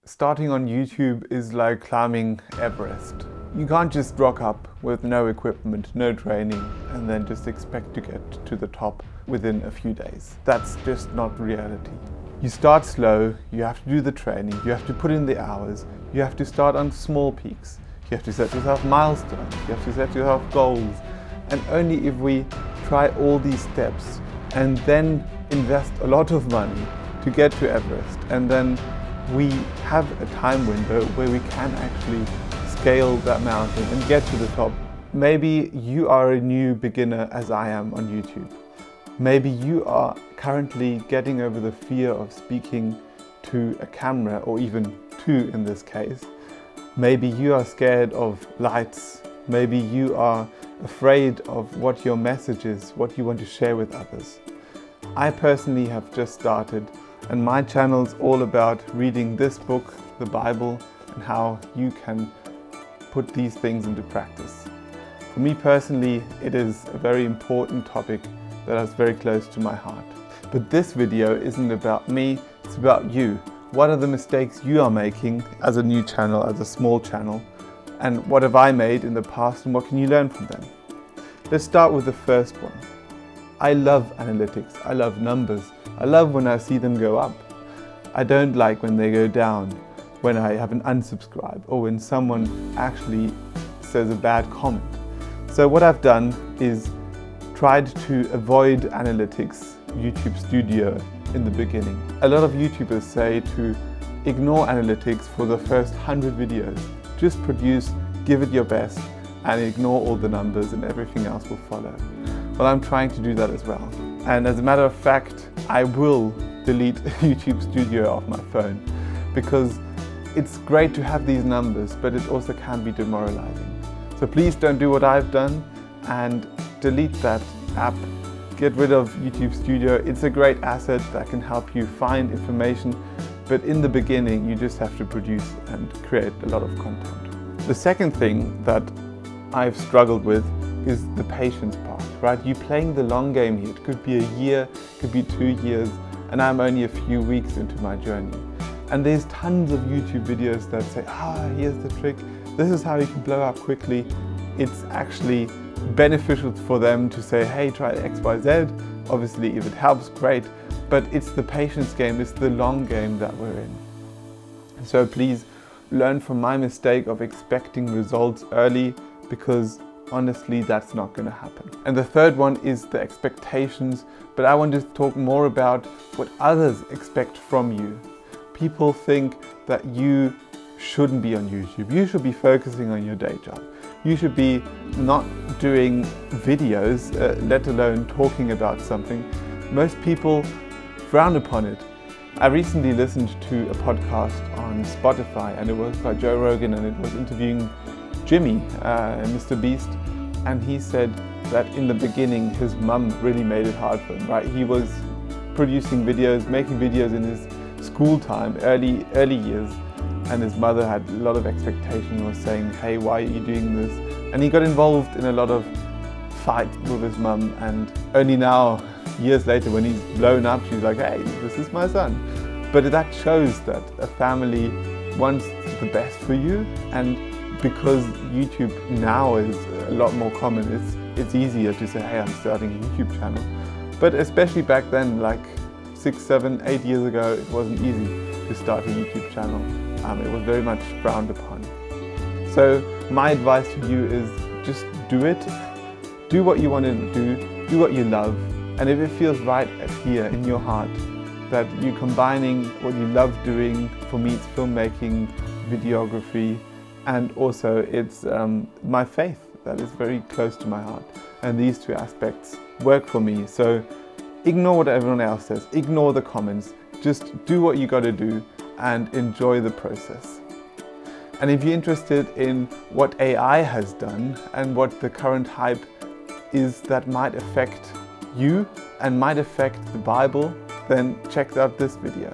Starting on YouTube is like climbing Everest. You can't just rock up with no equipment, no training, and then just expect to get to the top within a few days. That's just not reality. You start slow, you have to do the training, you have to put in the hours, you have to start on small peaks, you have to set yourself milestones, you have to set yourself goals. And only if we try all these steps and then invest a lot of money to get to Everest, and then we have a time window where we can actually scale that mountain and get to the top. Maybe you are a new beginner as I am on YouTube. Maybe you are currently getting over the fear of speaking to a camera, or even two in this case. Maybe you are scared of lights. Maybe you are afraid of what your message is, what you want to share with others. I personally have just started, and my channel is all about reading this book, the Bible, and how you can put these things into practice. For me personally, it is a very important topic that is very close to my heart. But this video isn't about me, it's about you. What are the mistakes you are making as a new channel, as a small channel? And what have I made in the past, and what can you learn from them? Let's start with the first one. I love analytics, I love numbers. I love when I see them go up. I don't like when they go down, when I have an unsubscribe, or when someone actually says a bad comment. So what I've done is tried to avoid analytics, YouTube Studio in the beginning. A lot of YouTubers say to ignore analytics for the first 100 videos. Just produce, give it your best, and ignore all the numbers, and everything else will follow. Well, I'm trying to do that as well. And as a matter of fact, I will delete YouTube Studio off my phone, because it's great to have these numbers, but it also can be demoralizing. So please don't do what I've done and delete that app. Get rid of YouTube Studio. It's a great asset that can help you find information, but in the beginning, you just have to produce and create a lot of content. The second thing that I've struggled with is the patience part, right? You're playing the long game here. It could be a year, it could be 2 years, and I'm only a few weeks into my journey. And there's tons of YouTube videos that say, here's the trick. This is how you can blow up quickly. It's actually beneficial for them to say, hey, try X, Y, Z. Obviously, if it helps, great. But it's the patience game, it's the long game that we're in. So please learn from my mistake of expecting results early, because honestly, that's not going to happen. And the third one is the expectations, but I want to talk more about what others expect from you. People think that you shouldn't be on YouTube. You should be focusing on your day job. You should be not doing videos, let alone talking about something. Most people frown upon it. I recently listened to a podcast on Spotify, and it was by Joe Rogan, and it was interviewing Jimmy, Mr. Beast, and he said that in the beginning his mum really made it hard for him, right? He was producing videos, making videos in his school time, early years, and his mother had a lot of expectation, was saying, hey, why are you doing this? And he got involved in a lot of fight with his mum, and only now, years later, when he's blown up, she's like, hey, this is my son. But that shows that a family wants the best for you, and because YouTube now is a lot more common, it's easier to say, hey, I'm starting a YouTube channel. But especially back then, like 6, 7, 8 years ago, it wasn't easy to start a YouTube channel. It was very much frowned upon. So my advice to you is just do it. Do what you want to do what you love. And if it feels right here in your heart, that you're combining what you love doing, for me it's filmmaking, videography, and also it's my faith that is very close to my heart. And these two aspects work for me. So ignore what everyone else says, ignore the comments, just do what you got to do and enjoy the process. And if you're interested in what AI has done and what the current hype is that might affect you and might affect the Bible, then check out this video.